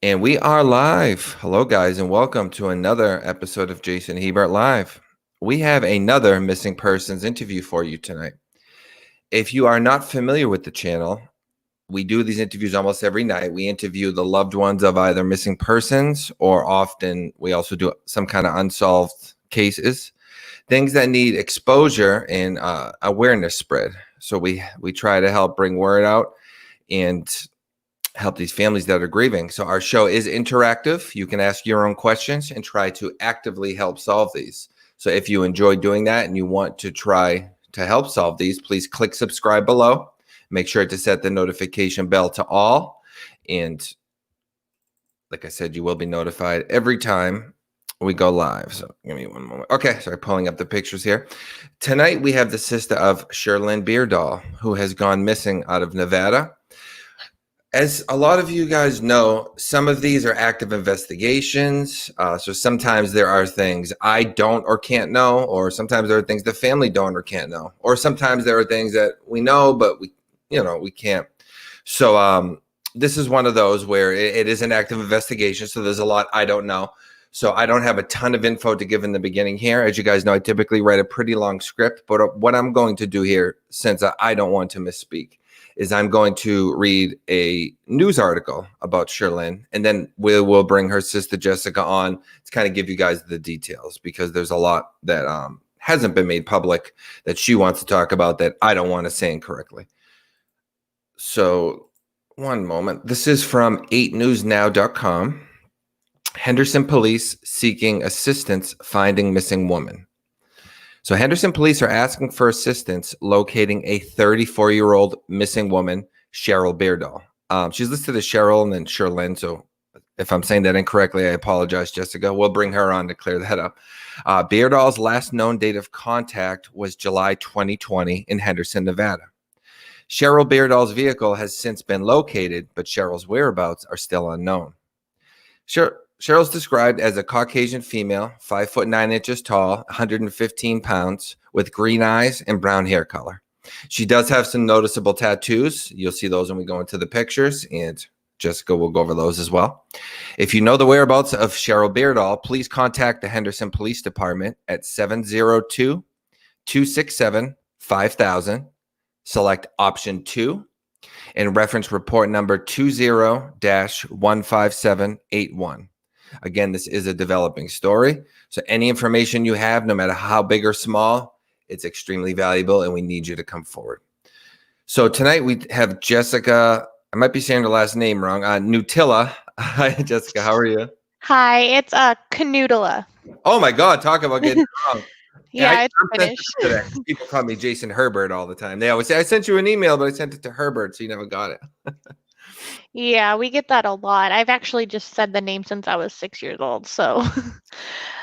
And we are live. Hello, guys, and welcome to another episode of Jason Hebert Live. We have another missing persons interview for you tonight. If you are not familiar with the channel, we do these interviews almost every night. We interview the loved ones of either missing persons, or often we also do some kind of unsolved cases, things that need exposure and awareness spread. So we try to help bring word out and help these families that are grieving. So our show is interactive. You can ask your own questions and try to actively help solve these. So if you enjoy doing that and you want to try to help solve these, please click subscribe below. Make sure to set the notification bell to all. And like I said, you will be notified every time we go live. So give me one moment. Okay, sorry, pulling up the pictures here. Tonight we have the sister of CherylLynn Beardal, who has gone missing out of Nevada. As a lot of you guys know, some of these are active investigations. So sometimes there are things I don't or can't know, or sometimes there are things the family don't or can't know, or sometimes there are things that we know, but we can't. So this is one of those where it is an active investigation. So there's a lot I don't know. So I don't have a ton of info to give in the beginning here. As you guys know, I typically write a pretty long script, but what I'm going to do here, since I don't want to misspeak, is I'm going to read a news article about CherylLynn, and then we'll bring her sister Jessica on to kind of give you guys the details, because there's a lot that hasn't been made public that she wants to talk about that I don't want to say incorrectly. So one moment. This is from 8newsnow.com. Henderson Police seeking assistance finding missing woman. So Henderson Police are asking for assistance locating a 34-year-old missing woman, Cheryl Beardall. She's listed as Cheryl and then CherylLynn. So if I'm saying that incorrectly, I apologize, Jessica. We'll bring her on to clear that up. Beardall's last known date of contact was July 2020 in Henderson, Nevada. Cheryl Beardall's vehicle has since been located, but Cheryl's whereabouts are still unknown. Cheryl's described as a Caucasian female, 5'9" tall, 115 pounds, with green eyes and brown hair color. She does have some noticeable tattoos. You'll see those when we go into the pictures, and Jessica will go over those as well. If you know the whereabouts of Cheryl Beardall, please contact the Henderson Police Department at 702-267-5000. Select option 2 and reference report number 20-15781. Again, this is a developing story. So any information you have, no matter how big or small, it's extremely valuable, and we need you to come forward. So tonight we have Jessica, I might be saying her last name wrong, Knuutila. Hi, Jessica, how are you? Hi, it's Knuutila. Oh my God, talk about getting it wrong. Yeah, it's sensitive Finnish. to that. People call me Jason Hebert all the time. They always say, I sent you an email, but I sent it to Hebert, so you never got it. Yeah, we get that a lot. I've actually just said the name since I was 6 years old, so.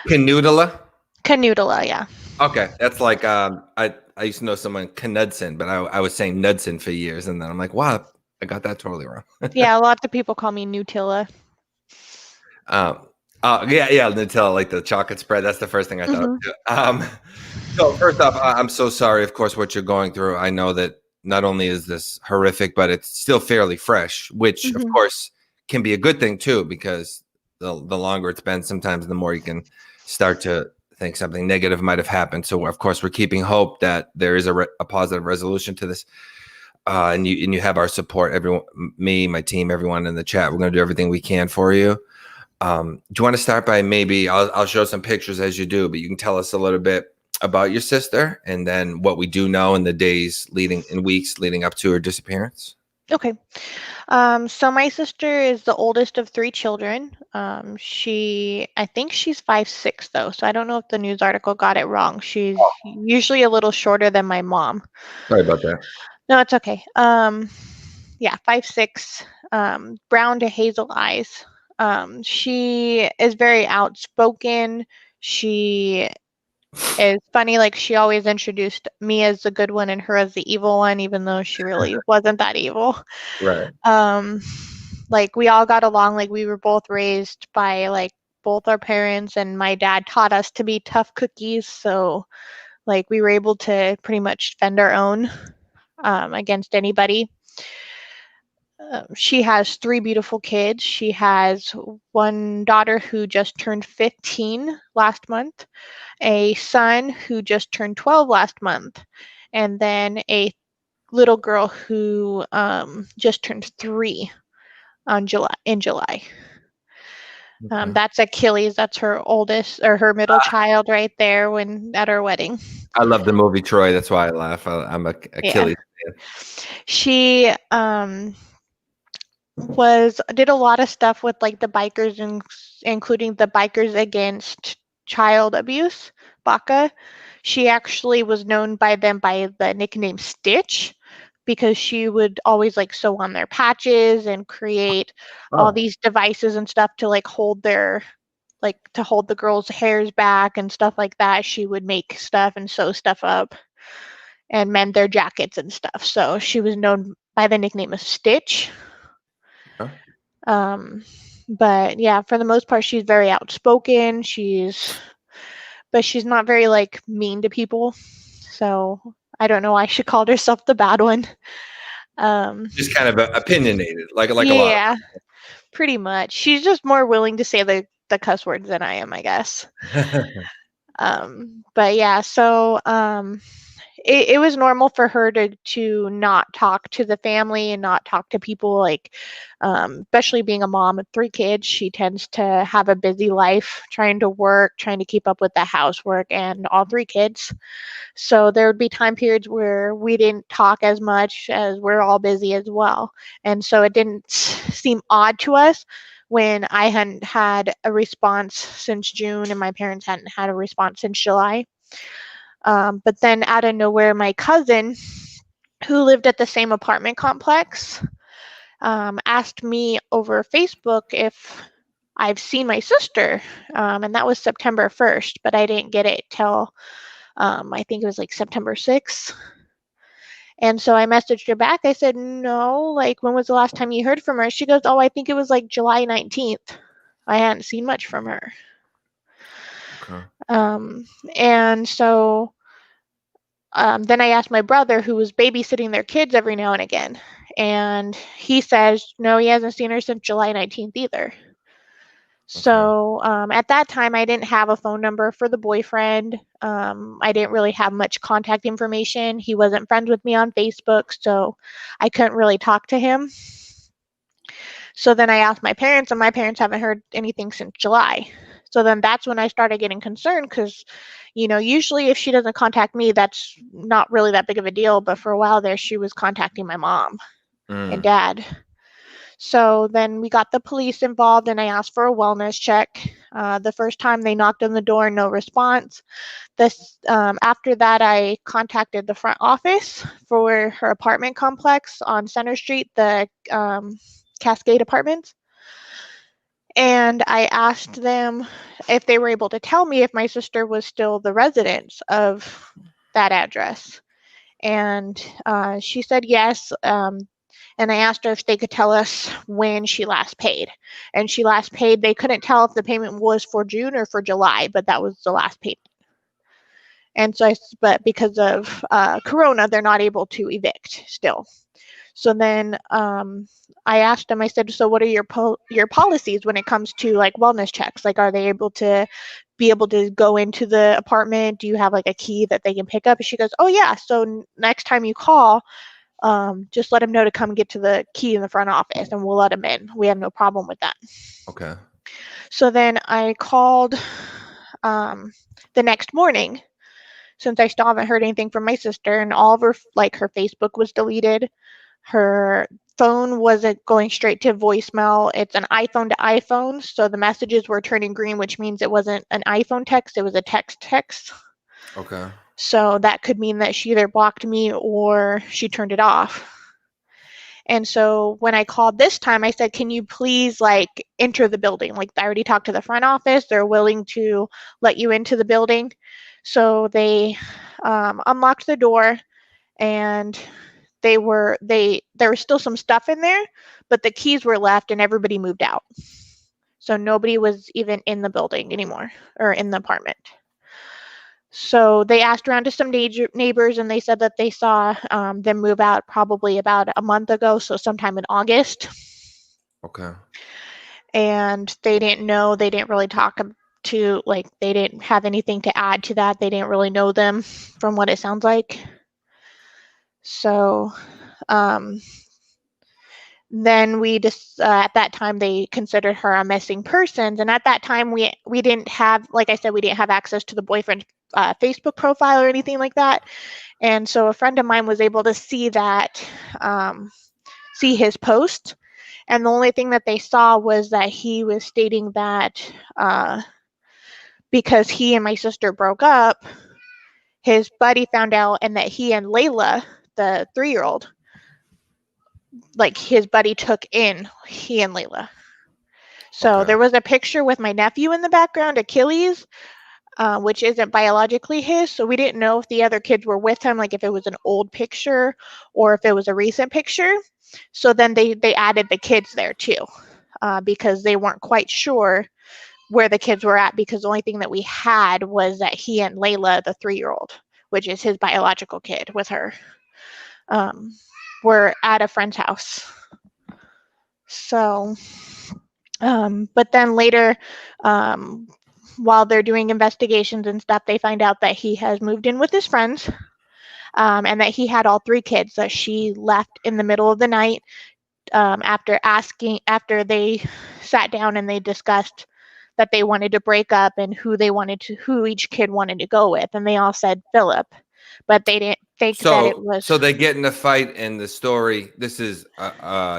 Knuutila? Knuutila, yeah. Okay, that's like I used to know someone Knudsen, but I was saying Knudsen for years, and then I'm like, wow, I got that totally wrong. Yeah, lots of people call me Knuutila. Yeah, Nutella, like the chocolate spread. That's the first thing I thought of. So first off, I'm so sorry, of course, what you're going through. I know that not only is this horrific, but it's still fairly fresh, which of course can be a good thing too, because the longer it's been, sometimes the more you can start to think something negative might have happened. So of course, we're keeping hope that there is a positive resolution to this. And you have our support, everyone, me, my team, everyone in the chat. We're going to do everything we can for you. Do you want to start by maybe I'll show some pictures as you do, but you can tell us a little bit about your sister and then what we do know in the weeks leading up to her disappearance? Okay. So my sister is the oldest of 3 children. I think she's 5'6" though, so I don't know if the news article got it wrong. She's usually a little shorter than my mom. Sorry about that. No, it's okay. Yeah, 5'6", brown to hazel eyes. She is very outspoken. She is funny. Like, she always introduced me as the good one and her as the evil one, even though she really wasn't that evil. Right. Like, we all got along. Like, we were both raised by, like, both our parents, and my dad taught us to be tough cookies. So, like, we were able to pretty much fend our own against anybody. She has 3 beautiful kids. She has one daughter who just turned 15 last month, a son who just turned 12 last month, and then a little girl who just turned 3 in July. Okay. That's Achilles. That's her oldest or her middle child right there when at our wedding. I love the movie Troy. That's why I laugh. I'm a Achilles fan. She did a lot of stuff with like the bikers, including the Bikers Against Child Abuse, BACA. She actually was known by them by the nickname Stitch because she would always like sew on their patches and create all these devices and stuff to like hold the girls' hairs back and stuff like that. She would make stuff and sew stuff up and mend their jackets and stuff. So she was known by the nickname of Stitch. Okay. But yeah, for the most part, she's very outspoken. But she's not very like mean to people. So I don't know why she called herself the bad one. Just kind of opinionated, like a lot. Yeah, pretty much. She's just more willing to say the cuss words than I am, I guess. But yeah, so it was normal for her to not talk to the family and not talk to people, like especially being a mom of 3 kids. She tends to have a busy life trying to work, trying to keep up with the housework and all 3 kids. So there would be time periods where we didn't talk as much as we're all busy as well. And so it didn't seem odd to us when I hadn't had a response since June and my parents hadn't had a response since July. But then out of nowhere, my cousin, who lived at the same apartment complex, asked me over Facebook if I've seen my sister. And that was September 1st, but I didn't get it till I think it was like September 6th. And so I messaged her back. I said, no, like, when was the last time you heard from her? She goes, oh, I think it was like July 19th. I hadn't seen much from her. Okay. And so then I asked my brother, who was babysitting their kids every now and again. And he says, no, he hasn't seen her since July 19th either. So at that time, I didn't have a phone number for the boyfriend. I didn't really have much contact information. He wasn't friends with me on Facebook, so I couldn't really talk to him. So then I asked my parents, and my parents haven't heard anything since July. So then that's when I started getting concerned because, usually if she doesn't contact me, that's not really that big of a deal. But for a while there, she was contacting my mom and dad. So then we got the police involved and I asked for a wellness check. The first time they knocked on the door, no response. After that, I contacted the front office for her apartment complex on Center Street, the Cascade Apartments. And I asked them if they were able to tell me if my sister was still the resident of that address. And she said yes. And I asked her if they could tell us when she last paid. And she last paid, they couldn't tell if the payment was for June or for July, but that was the last payment. And so, but because of Corona, they're not able to evict still. So then I asked them, I said, so what are your policies when it comes to like wellness checks? Like, are they able to go into the apartment? Do you have like a key that they can pick up? And she goes, oh yeah. So next time you call, just let them know to come get to the key in the front office and we'll let them in. We have no problem with that. Okay. So then I called the next morning since I still haven't heard anything from my sister, and all of her, like, her Facebook was deleted. Her phone wasn't going straight to voicemail. It's an iPhone to iPhone, so the messages were turning green, which means it wasn't an iPhone text, it was a text. Okay. So that could mean that she either blocked me or she turned it off. And so when I called this time, I said, can you please like enter the building? Like, I already talked to the front office. They're willing to let you into the building. So they unlocked the door and there was still some stuff in there, but the keys were left and everybody moved out. So nobody was even in the building anymore or in the apartment. So they asked around to some neighbors, and they said that they saw them move out probably about a month ago, so sometime in August. Okay. And they didn't know, they didn't really talk to, like, they didn't have anything to add to that. They didn't really know them from what it sounds like. So then we just at that time they considered her a missing persons, and at that time we didn't have, like I said, we didn't have access to the boyfriend's Facebook profile or anything like that. And so a friend of mine was able to see that, see his post, and the only thing that they saw was that he was stating that because he and my sister broke up, his buddy found out, and that he and Layla, the 3-year-old, like his buddy took in he and Layla. So Okay. there was a picture with my nephew in the background, Achilles, which isn't biologically his. So we didn't know if the other kids were with him, like if it was an old picture or if it was a recent picture. So then they added the kids there too, because they weren't quite sure where the kids were at, because the only thing that we had was that he and Layla, the 3-year-old, which is his biological kid with her, were at a friend's house. So, but then later, while they're doing investigations and stuff, they find out that he has moved in with his friends, and that he had all 3 kids that she left in the middle of the night, after they sat down and they discussed that they wanted to break up and who each kid wanted to go with, and they all said Philip, but they didn't think that it was. So they get in a fight, and the story, this is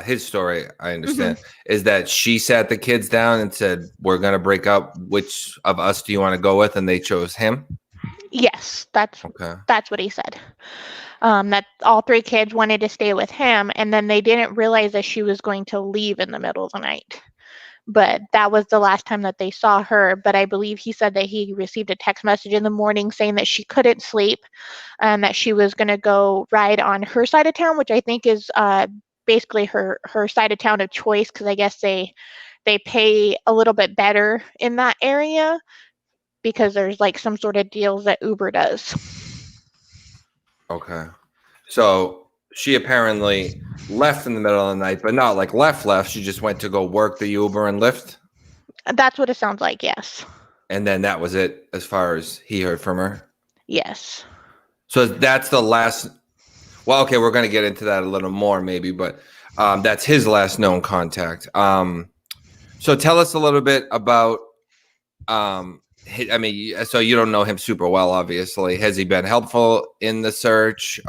his story, I understand, is that she sat the kids down and said, we're going to break up. Which of us do you want to go with? And they chose him? Yes, that's what he said. That all 3 kids wanted to stay with him, and then they didn't realize that she was going to leave in the middle of the night. But that was the last time that they saw her. But I believe he said that he received a text message in the morning saying that she couldn't sleep and that she was going to go ride on her side of town, which I think is basically her side of town of choice, because I guess they pay a little bit better in that area because there's like some sort of deals that Uber does. Okay. So she apparently left in the middle of the night, but not like left. She just went to go work the Uber and Lyft. That's what it sounds like, yes. And then that was it as far as he heard from her? Yes. So that's the last. Well, okay, we're going to get into that a little more maybe, but that's his last known contact. So tell us a little bit about, I mean, so you don't know him super well, obviously. Has he been helpful in the search?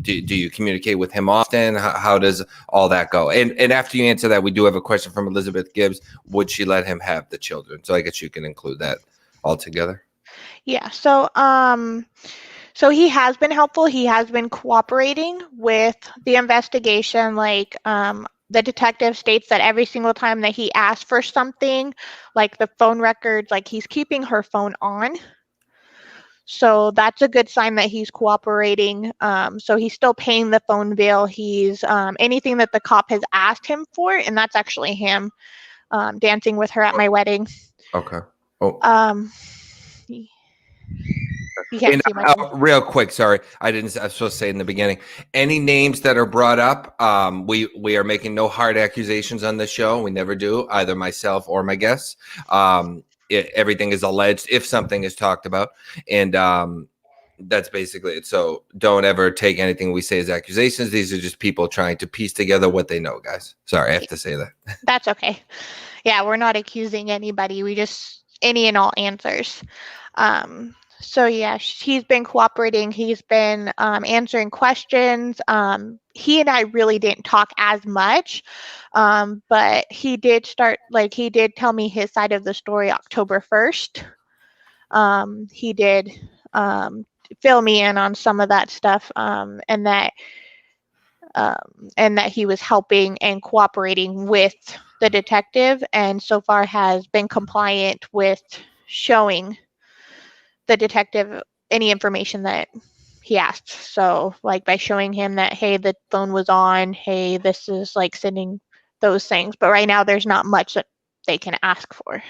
Do you communicate with him often? How does all that go? And after you answer that, we do have a question from Elizabeth Gibbs. Would she let him have the children? So I guess you can include that all together. Yeah. So he has been helpful. He has been cooperating with the investigation. Like, the detective states that every single time that he asks for something, like the phone records, like he's keeping her phone on. So that's a good sign that he's cooperating. So he's still paying the phone bill. He's anything that the cop has asked him for, and that's actually him dancing with her at my wedding. Okay. Oh. You can't see my phone. Real quick, sorry, I was supposed to say in the beginning. Any names that are brought up, we are making no hard accusations on this show. We never do, either myself or my guests. Everything is alleged if something is talked about, and that's basically it. So don't ever take anything we say as accusations. These are just people trying to piece together what they know, guys. Sorry, I have to say that. That's okay. Yeah, we're not accusing anybody. We just any and all answers. So yeah, he's been cooperating. He's been answering questions. He and I really didn't talk as much, but he did tell me his side of the story October 1st. He did fill me in on some of that stuff, and that he was helping and cooperating with the detective, and so far has been compliant with showing the detective any information that he asked. So like by showing him that, hey, the phone was on, hey, this is like sending those things. But right now there's not much that they can ask for.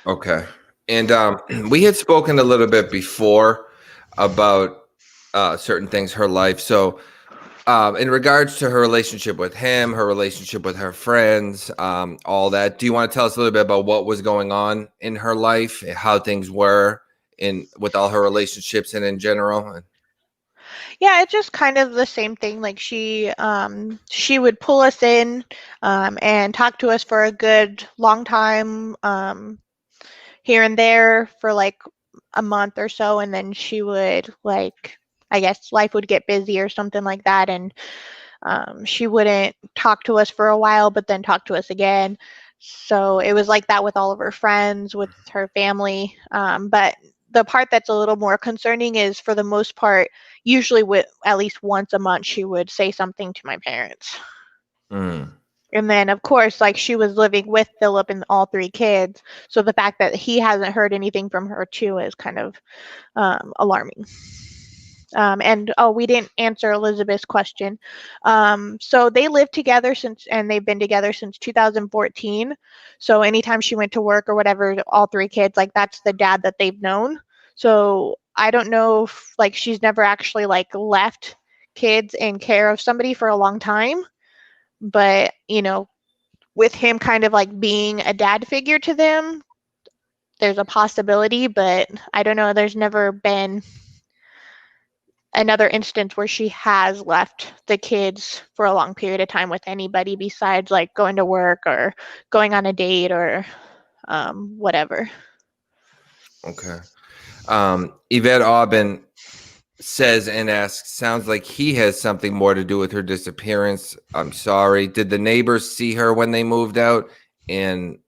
Okay. And we had spoken a little bit before about certain things, her life. So, in regards to her relationship with him, her relationship with her friends, all that, do you want to tell us a little bit about what was going on in her life, how things were in with all her relationships and in general? Yeah, it's just kind of the same thing. Like she would pull us in and talk to us for a good long time, here and there for like a month or so, and then she would like, I guess life would get busy or something like that, and she wouldn't talk to us for a while, but then talk to us again. So it was like that with all of her friends, with her family. But the part that's a little more concerning is, for the most part, usually with at least once a month, she would say something to my parents. Mm. And then, of course, like she was living with Philip and all three kids. So the fact that he hasn't heard anything from her too is kind of alarming. And oh, we didn't answer Elizabeth's question. So they lived together and they've been together since 2014. So anytime she went to work or whatever, all three kids, like that's the dad that they've known. So I don't know if like she's never actually like left kids in care of somebody for a long time. But, with him kind of like being a dad figure to them, there's a possibility, but I don't know. There's never been another instance where she has left the kids for a long period of time with anybody besides like going to work or going on a date or whatever. Okay. Yvette Aubin says and asks, sounds like he has something more to do with her disappearance. I'm sorry. Did the neighbors see her when they moved out? And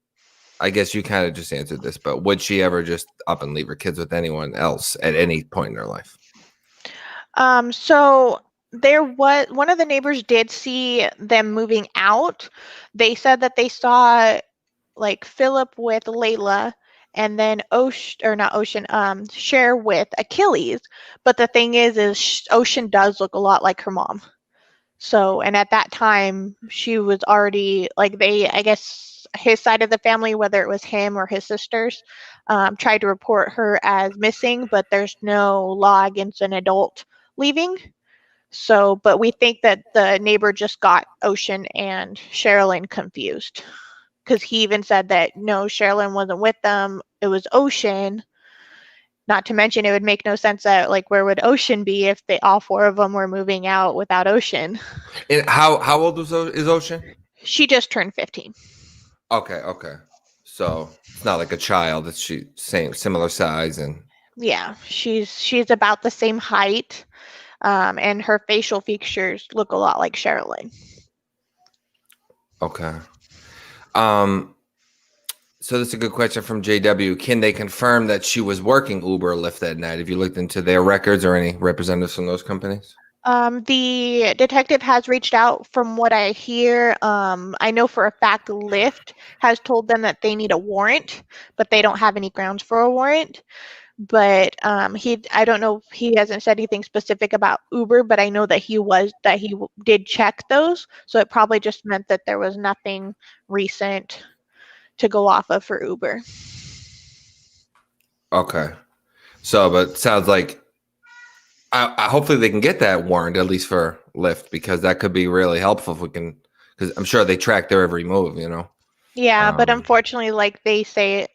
I guess you kind of just answered this, but would she ever just up and leave her kids with anyone else at any point in her life? So there was one of the neighbors did see them moving out. They said that they saw like Philip with Layla, and then Cher with Achilles. But the thing is Ocean does look a lot like her mom. So, and at that time, she was already like I guess his side of the family, whether it was him or his sisters, tried to report her as missing, but there's no law against an adult leaving. So, but we think that the neighbor just got Ocean and CherylLynn confused, because he even said that no, CherylLynn wasn't with them. It was Ocean. Not to mention, it would make no sense that like where would Ocean be if all four of them were moving out without Ocean? And how old is Ocean? She just turned 15. Okay. So it's not like a child. It's similar size and Yeah, she's about the same height, and her facial features look a lot like CherylLynn. okay. So this is a good question from JW. Can they confirm that she was working Uber or Lyft that night? Have you looked into their records or any representatives from those companies? The detective has reached out. From what I hear, I know for a fact Lyft has told them that they need a warrant, but they don't have any grounds for a warrant. But I don't know if he hasn't said anything specific about Uber, but I know that he did check those. So it probably just meant that there was nothing recent to go off of for Uber. Okay. So, but sounds like hopefully they can get that warrant at least for Lyft, because that could be really helpful if we can, because I'm sure they track their every move, Yeah, but unfortunately, like they say,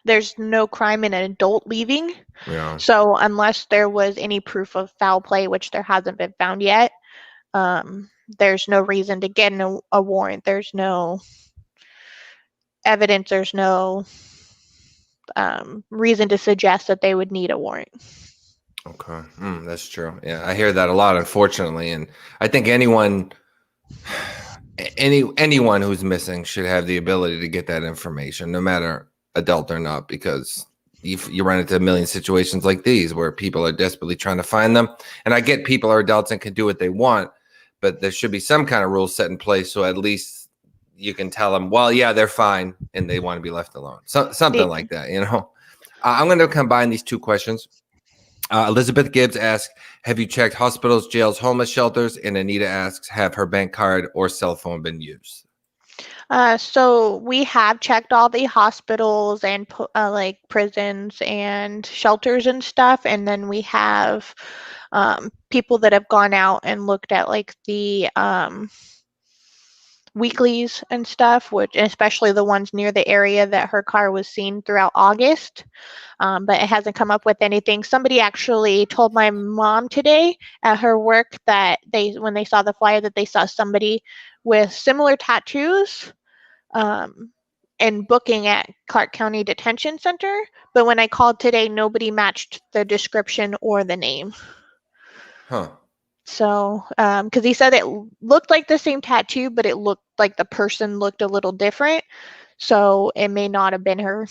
there's no crime in an adult leaving. Yeah. So unless there was any proof of foul play, which there hasn't been found yet, there's no reason to get a warrant. There's no evidence. There's no reason to suggest that they would need a warrant. Okay. That's true. Yeah, I hear that a lot, unfortunately, and I think anyone who's missing should have the ability to get that information, no matter adult or not, because you run into a million situations like these where people are desperately trying to find them. And I get people are adults and can do what they want, but there should be some kind of rules set in place so at least you can tell them, well, yeah, they're fine, and they want to be left alone. Something like that, I'm going to combine these two questions. Elizabeth Gibbs asks, have you checked hospitals, jails, homeless shelters? And Anita asks, have her bank card or cell phone been used? So we have checked all the hospitals and like prisons and shelters and stuff, and then we have people that have gone out and looked at like the weeklies and stuff, which especially the ones near the area that her car was seen throughout August. But it hasn't come up with anything. Somebody actually told my mom today at her work that when they saw the flyer, that they saw somebody with similar tattoos um, and booking at Clark County Detention Center. But when I called today, nobody matched the description or the name. Huh. So, because he said it looked like the same tattoo, but it looked like the person looked a little different. So it may not have been her.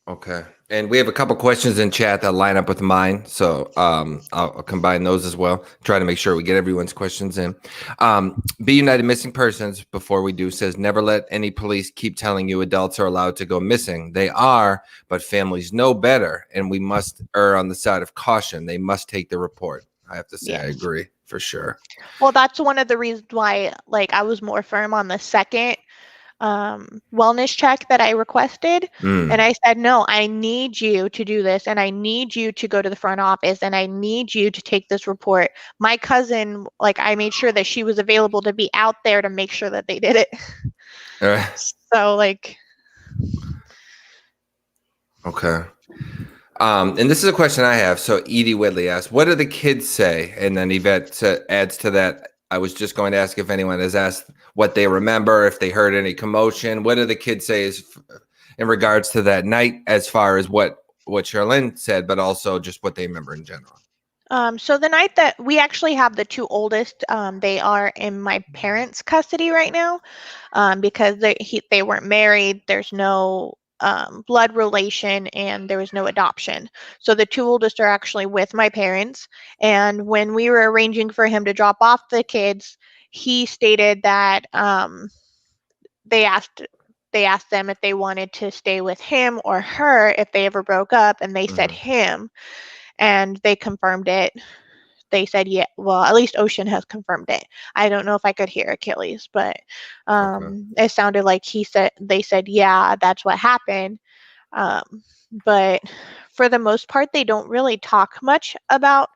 Okay. And we have a couple questions in chat that line up with mine. So I'll combine those as well. Try to make sure we get everyone's questions in. Be United Missing Persons, before we do, says never let any police keep telling you adults are allowed to go missing. They are, but families know better, and we must err on the side of caution. They must take the report. I have to say, I agree for sure. Well, that's one of the reasons why, like, I was more firm on the second wellness check that I requested. And I said, no, I need you to do this, and I need you to go to the front office, and I need you to take this report. My cousin, like, I made sure that she was available to be out there to make sure that they did it. So, like. Okay. And this is a question I have. So Edie Whitley asks, what do the kids say? And then Yvette adds to that, I was just going to ask if anyone has asked what they remember, if they heard any commotion. What do the kids say is in regards to that night, as far as what CherylLynn said, but also just what they remember in general? So the night that we actually have the two oldest, they are in my parents' custody right now because they weren't married. There's no blood relation, and there was no adoption. So the two oldest are actually with my parents. And when we were arranging for him to drop off the kids, he stated that they asked them if they wanted to stay with him or her if they ever broke up, and they said him, and they confirmed it. They said, yeah, well, at least Ocean has confirmed it. I don't know if I could hear Achilles, but it sounded like they said, yeah, that's what happened. But for the most part, they don't really talk much about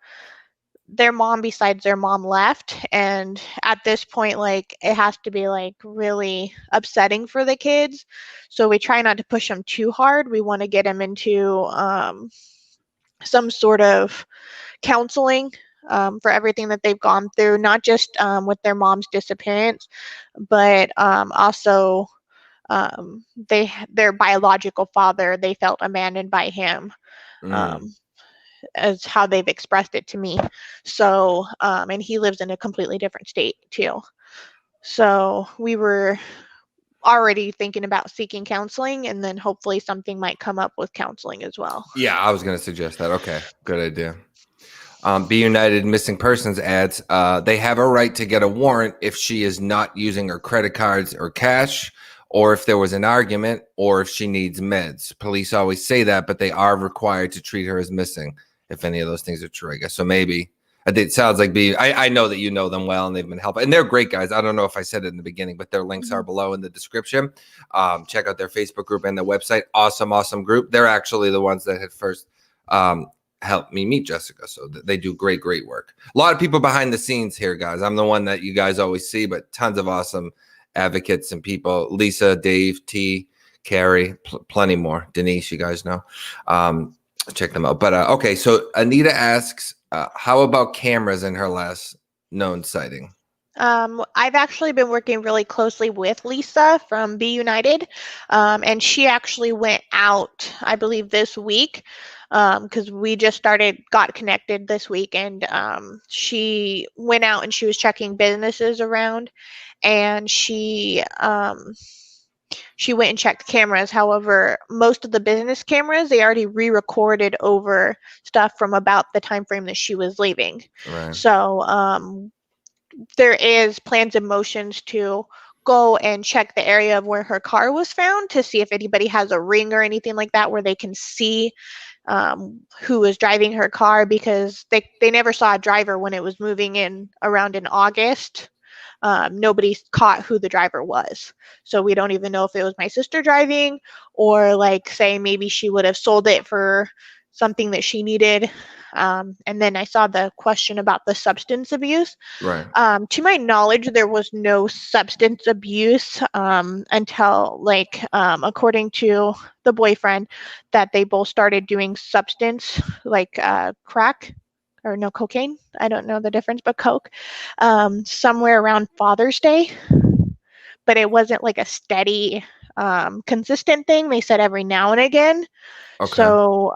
their mom besides their mom left. And at this point, like, it has to be like really upsetting for the kids. So we try not to push them too hard. We want to get them into some sort of counseling for everything that they've gone through, not just with their mom's disappearance, but also their biological father, they felt abandoned by him, as how they've expressed it to me. So, and he lives in a completely different state too. So we were already thinking about seeking counseling, and then hopefully something might come up with counseling as well. Yeah, I was going to suggest that. Okay, good idea. Be United Missing Persons adds, they have a right to get a warrant if she is not using her credit cards or cash, or if there was an argument, or if she needs meds. Police always say that, but they are required to treat her as missing if any of those things are true, I guess. So maybe it sounds like I know that you know them well, and they've been helpful, and they're great guys. I don't know if I said it in the beginning, but their links are below in the description. Check out their Facebook group and their website. Awesome group. They're actually the ones that had first helped me meet Jessica. So they do great work. A lot of people behind the scenes here, guys. I'm the one that you guys always see, but tons of awesome advocates and people. Lisa, Dave, T, Carrie, plenty more. Denise, you guys know. Check them out. But okay, so Anita asks, how about cameras in her last known sighting? I've actually been working really closely with Lisa from Be United, and she actually went out, I believe, this week, because we just got connected this week, and she went out and she was checking businesses around, and she went and checked cameras. However, most of the business cameras, they already re-recorded over stuff from about the time frame that she was leaving. Right. So there is plans and motions to go and check the area of where her car was found to see if anybody has a ring or anything like that where they can see who was driving her car, because they never saw a driver when it was moving in around in August. nobody's caught who the driver was. So we don't even know if it was my sister driving, or like say maybe she would have sold it for something that she needed. And then I saw the question about the substance abuse. Right. To my knowledge, there was no substance abuse until, like, according to the boyfriend, that they both started doing substance, like crack, or no, cocaine. I don't know the difference, but coke, somewhere around Father's Day. But it wasn't like a steady, consistent thing. They said every now and again. Okay. So,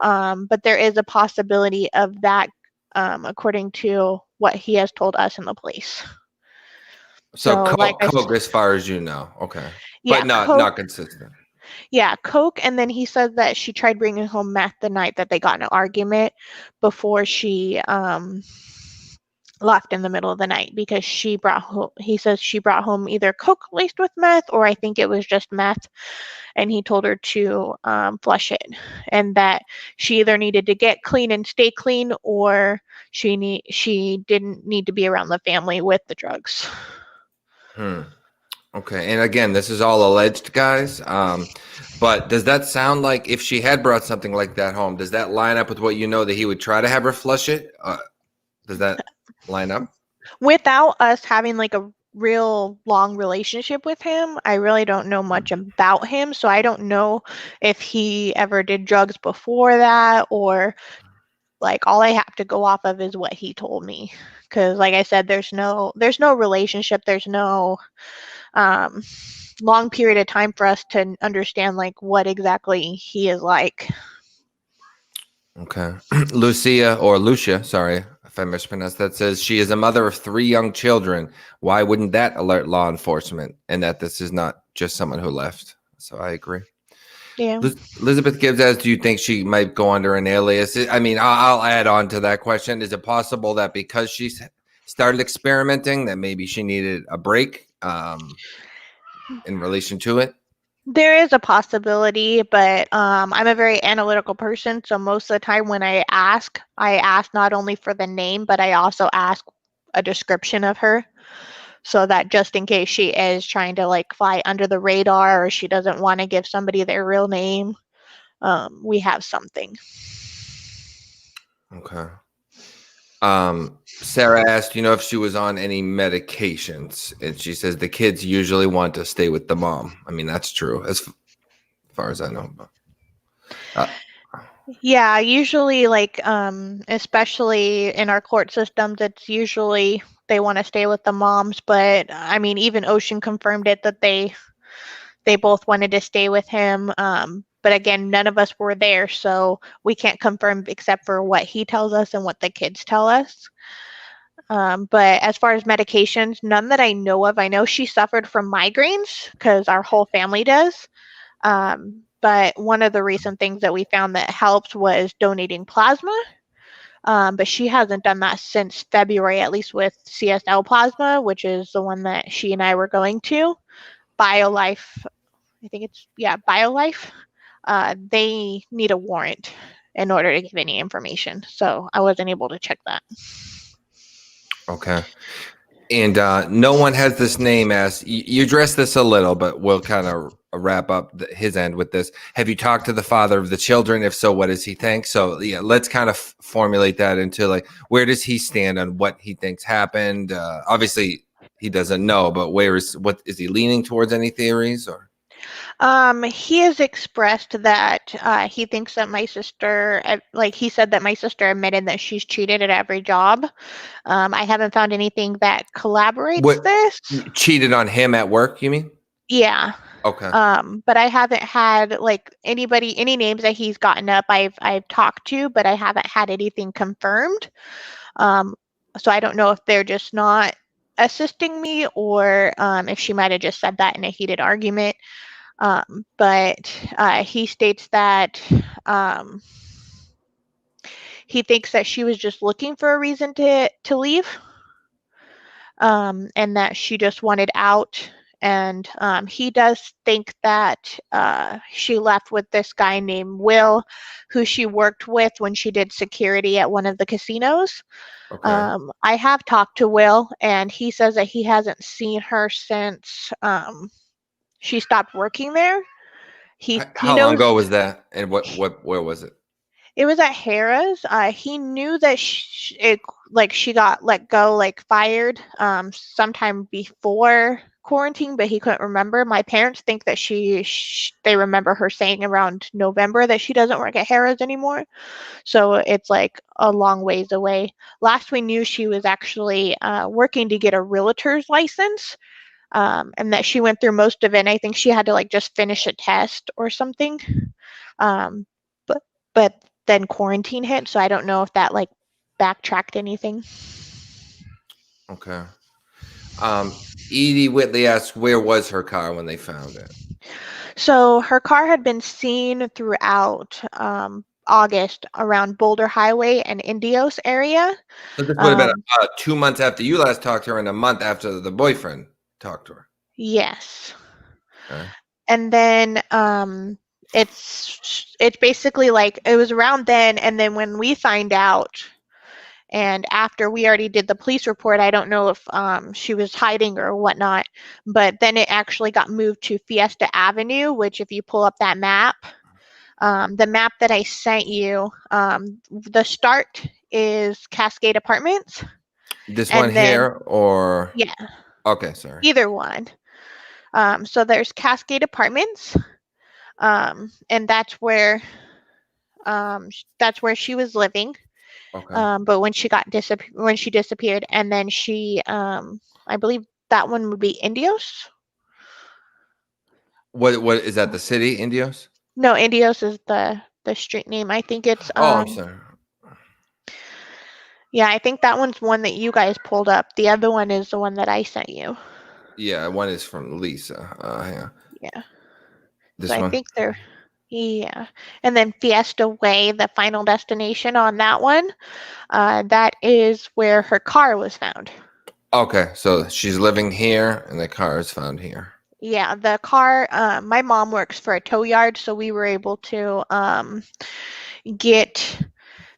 but there is a possibility of that, according to what he has told us in the police. So like I coke, as far as you know. Okay. Yeah, But not coke. consistent. Yeah, coke, and then he said that she tried bringing home meth the night that they got in an argument before she left in the middle of the night, because she brought home, he says she brought home either coke laced with meth, or I think it was just meth, and he told her to flush it, and that she either needed to get clean and stay clean, or she didn't need to be around the family with the drugs. Okay. And again, this is all alleged, guys. But does that sound like, if she had brought something like that home, does that line up with what you know, that he would try to have her flush it? Does that line up? Without us having like a real long relationship with him, I really don't know much about him. So I don't know if he ever did drugs before that, or like, all I have to go off of is what he told me. Because like I said, there's no relationship, there's no long period of time for us to understand like what exactly he is like. Okay. Lucia, sorry if I mispronounced that, says she is a mother of 3 young children. Why wouldn't that alert law enforcement, and that this is not just someone who left? So I agree. Yeah. Elizabeth Gibbs asks, do you think she might go under an alias? I mean, I'll add on to that question. Is it possible that because she's started experimenting, that maybe she needed a break in relation to it? There is a possibility, but I'm a very analytical person. So most of the time when I ask not only for the name, but I also ask a description of her, so that just in case she is trying to like fly under the radar, or she doesn't want to give somebody their real name, we have something. Okay. Sarah asked, if she was on any medications, and she says the kids usually want to stay with the mom. I mean, that's true as far as I know. Yeah, usually, like, especially in our court systems, it's usually they want to stay with the moms. But I mean, even Ocean confirmed it, that they both wanted to stay with him. But again, none of us were there, so we can't confirm except for what he tells us and what the kids tell us. But as far as medications, none that I know of. I know she suffered from migraines, because our whole family does. But one of the recent things that we found that helped was donating plasma. But she hasn't done that since February, at least with CSL plasma, which is the one that she and I were going to. BioLife, I think it's, yeah, BioLife. They need a warrant in order to give any information. So I wasn't able to check that. Okay. And no one has this name as, you addressed this a little, but we'll kind of wrap up his end with this. Have you talked to the father of the children? If so, what does he think? So yeah, let's kind of formulate that into like, where does he stand on what he thinks happened? Obviously he doesn't know, but what is he leaning towards, any theories or? He has expressed that he thinks that my sister, like he said, that my sister admitted that she's cheated at every job. I haven't found anything that collaborates this. Cheated on him at work, you mean? Yeah. Okay. But I haven't had like any names that he's gotten up. I've talked to, but I haven't had anything confirmed. So I don't know if they're just not assisting me, or if she might have just said that in a heated argument. But he states that he thinks that she was just looking for a reason to leave, and that she just wanted out, and he does think that she left with this guy named Will, who she worked with when she did security at one of the casinos. Okay. I have talked to Will, and he says that he hasn't seen her since she stopped working there. He How long knows ago was that? And where was it? it was at Harrah's. He knew that she got let go, like fired, sometime before quarantine, but he couldn't remember. My parents think that they remember her saying around November that she doesn't work at Harrah's anymore. So it's like a long ways away. Last we knew, she was actually working to get a realtor's license, and that she went through most of it. And I think she had to like just finish a test or something. Um, but but then quarantine hit, so I don't know if that like backtracked anything. Okay. Edie Whitley asks, where was her car when they found it? So her car had been seen throughout August around Boulder Highway and Indios area. So this would have been Um, 2 months after you last talked to her and a month after the boyfriend talked to her. yes. Okay. And then it's basically like it was around then, and then when we find out, and after we already did the police report, I don't know if she was hiding or whatnot, but then it actually got moved to Fiesta Avenue, which if you pull up that map, the map that I sent you, the start is Cascade Apartments. This one And then, here or yeah, okay, sorry. either one. So there's Cascade Apartments, and that's where she was living. Okay. But when she disappeared, and then I believe that one would be Indios. What is that, the city, Indios? No, Indios is the street name. I think it's Oh, I'm sorry. yeah, I think that one's one that you guys pulled up. The other one is the one that I sent you. Yeah, one is from Lisa. Hang on. Yeah. This So I one? think yeah. And then Fiesta Way, the final destination on that one, that is where her car was found. Okay, so she's living here and the car is found here. Yeah, the car, my mom works for a tow yard, so we were able to get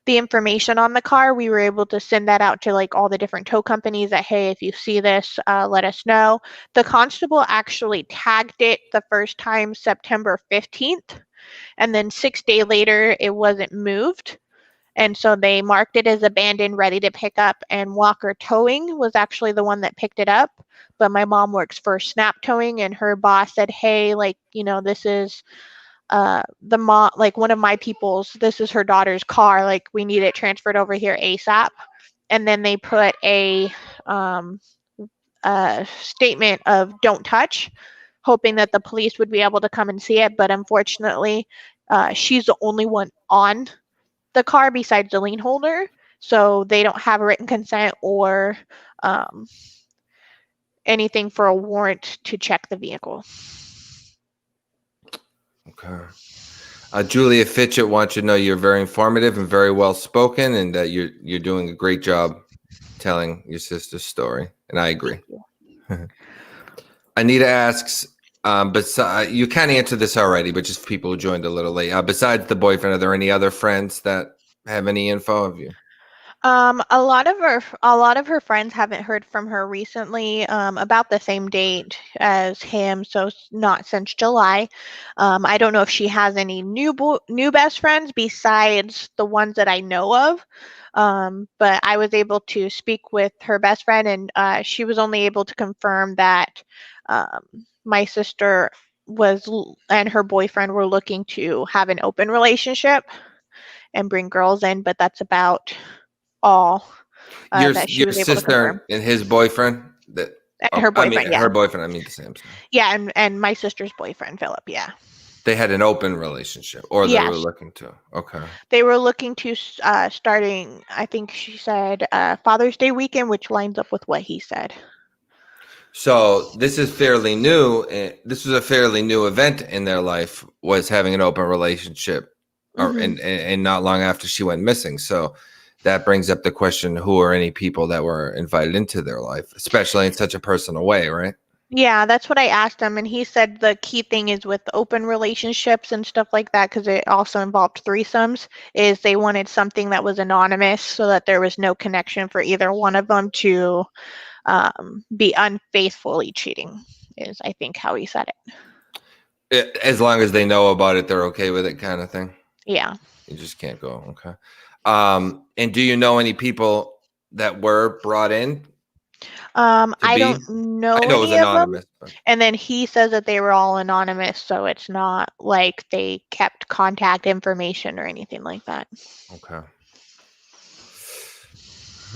the information on the car. We were able to send that out to like all the different tow companies that, hey, if you see this, let us know. The constable actually tagged it the first time September 15th, and then 6 days later it wasn't moved. And so they marked it as abandoned, ready to pick up, and Walker Towing was actually the one that picked it up. But my mom works for Snap Towing, and her boss said, hey, like, this is like one of my people's, this is her daughter's car, like we need it transferred over here ASAP. And then they put a statement of don't touch, hoping that the police would be able to come and see it. But unfortunately, she's the only one on the car besides the lien holder, so they don't have a written consent or anything for a warrant to check the vehicle. Okay. Julia Fitchett wants you to know you're very informative and very well spoken, and that you're doing a great job telling your sister's story, and I agree. Anita asks, you kind of answered this already, but just for people who joined a little late. Besides the boyfriend, are there any other friends that have any info of you? A lot of her friends haven't heard from her recently, about the same date as him, so not since July. I don't know if she has any new best friends besides the ones that I know of. But I was able to speak with her best friend, and she was only able to confirm that my sister and her boyfriend were looking to have an open relationship and bring girls in, but that's about all that she Your was able to confirm. sister and his boyfriend? Her boyfriend, yeah. Her boyfriend, I mean the same. Yeah, and my sister's boyfriend, Philip, yeah. They had an open relationship, or they were looking to. Okay. They were looking to starting, I think she said, Father's Day weekend, which lines up with what he said. So this is fairly new. This was a fairly new event in their life, was having an open relationship, and not long after she went missing. So that brings up the question, who are any people that were invited into their life, especially in such a personal way, right? Yeah, that's what I asked him, and he said the key thing is with open relationships and stuff like that, because it also involved threesomes, is they wanted something that was anonymous so that there was no connection for either one of them to be unfaithfully cheating, is I think how he said it. As long as they know about it, they're okay with it, kind of thing. Yeah. You just can't go. Okay. And do you know any people that were brought in to I be? don't I know know it was any of them. anonymous, but And then he says that they were all anonymous, so it's not like they kept contact information or anything like that. okay.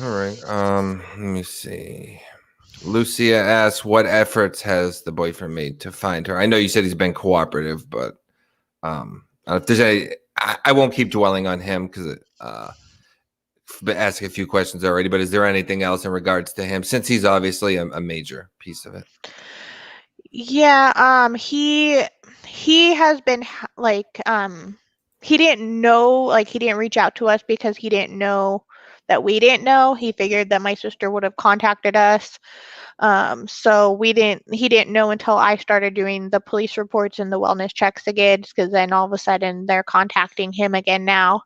All right. Let me see. Lucia asks, "What efforts has the boyfriend made to find her?" I know you said he's been cooperative, but if there's any, I won't keep dwelling on him because been asking a few questions already. But is there anything else in regards to him, since he's obviously a major piece of it? Yeah, he has been like he didn't know, like he didn't reach out to us because he didn't know that we didn't know. He figured that my sister would have contacted us. So he didn't know until I started doing the police reports and the wellness checks again, because then all of a sudden they're contacting him again now.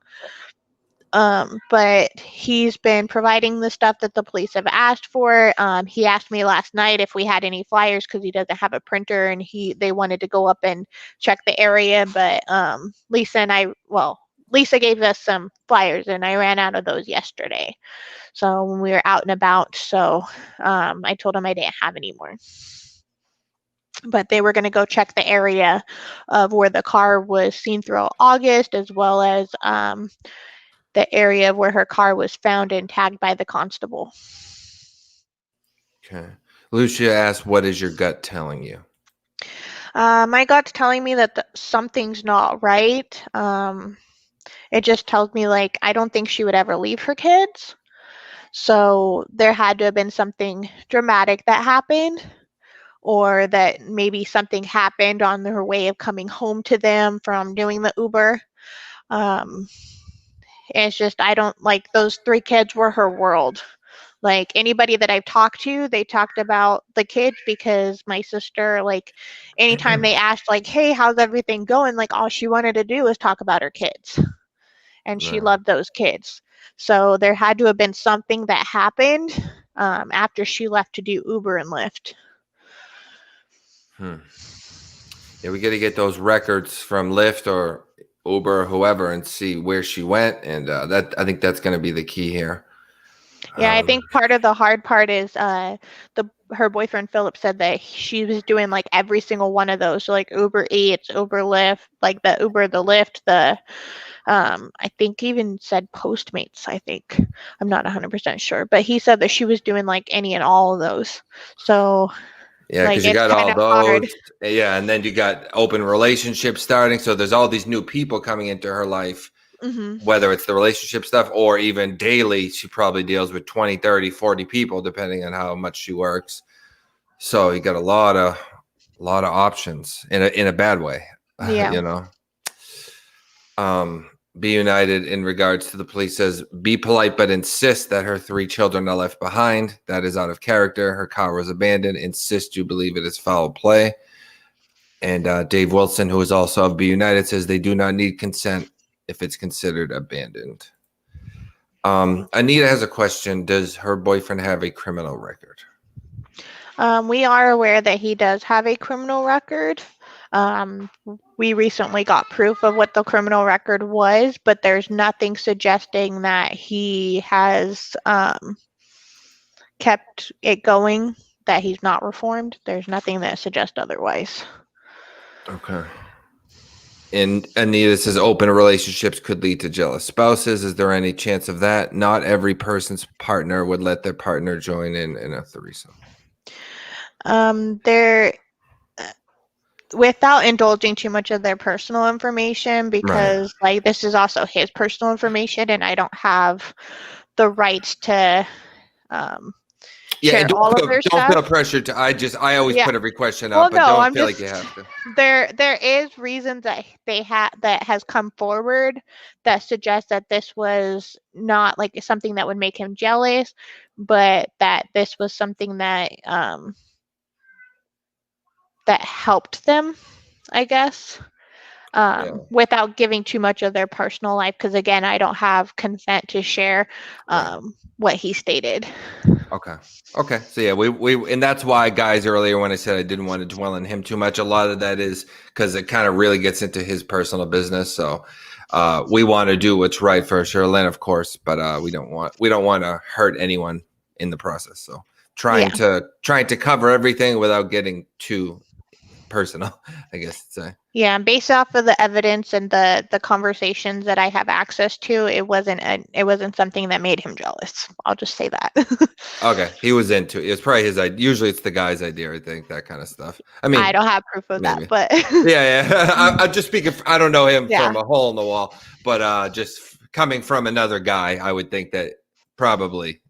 But he's been providing the stuff that the police have asked for. He asked me last night if we had any flyers because he doesn't have a printer, and they wanted to go up and check the area. But Lisa gave us some flyers, and I ran out of those yesterday. So when we were out and about, so I told him I didn't have any more. But they were going to go check the area of where the car was seen throughout August, as well as the area where her car was found and tagged by the constable. Okay. Lucia asks, "What is your gut telling you?" My gut's telling me that something's not right. It just tells me, like, I don't think she would ever leave her kids. So there had to have been something dramatic that happened, or that maybe something happened on her way of coming home to them from doing the Uber. Um, it's just, I don't like, those three kids were her world. Like anybody that I've talked to, they talked about the kids, because my sister, like, anytime they asked, like, hey, how's everything going? Like, all she wanted to do was talk about her kids. And she No. loved those kids. So there had to have been something that happened after she left to do Uber and Lyft. Yeah, we got to get those records from Lyft or Uber or whoever and see where she went, and that I think that's going to be the key here. Yeah, I think part of the hard part is her boyfriend Philip said that she was doing like every single one of those, so like Uber Eats, Uber Lyft, like the Uber, the Lyft, the I think even said Postmates. I think, I'm not 100% sure, but he said that she was doing like any and all of those. So Yeah, like because you it's got kind all of hard. those. Yeah, and then you got open relationships starting. So there's all these new people coming into her life, Hmm. whether it's the relationship stuff or even daily. She probably deals with 20, 30, 40 people, depending on how much she works. So you got a lot of options in a bad way, Yeah. you know. Be united in regards to the police says, "Be polite but insist that her three children are left behind. That is out of character. Her car was abandoned. Insist you believe it is foul play." And Dave Wilson, who is also of Be United, says they do not need consent if it's considered abandoned. Anita has a question. Does her boyfriend have a criminal record? We are aware that he does have a criminal record. Um, we recently got proof of what the criminal record was, but there's nothing suggesting that he has kept it going, that he's not reformed. There's nothing that suggests otherwise. Okay. And Anita says open relationships could lead to jealous spouses. Is there any chance of that? Not every person's partner would let their partner join in a threesome. There, without indulging too much of their personal information, Right. because like this is also his personal information, and I don't have the rights to Yeah, share and all of their don't feel stuff. pressure to. I always Yeah. put every question Well, up, but no, don't I'm feel like just you have to. there is reasons that that has come forward that suggest that this was not like something that would make him jealous, but that this was something that that helped them, I guess, Yeah. without giving too much of their personal life. Because again, I don't have consent to share Right. what he stated. Okay. Okay. So yeah, we and that's why, guys, earlier when I said I didn't want to dwell on him too much, a lot of that is because it kind of really gets into his personal business. So we want to do what's right for CherylLynn, of course, but we don't want to hurt anyone in the process. So trying Yeah. to cover everything without getting too personal, I guess to say. Yeah, and based off of the evidence and the conversations that I have access to, it wasn't something that made him jealous. I'll just say that. Okay, he was into it. It's probably his idea. Usually, it's the guy's idea. I think that kind of stuff. I I mean, don't have proof of that, maybe. but Yeah, yeah. I'm just speaking. I don't know him yeah. from a hole in the wall, but just coming from another guy, I would think that probably,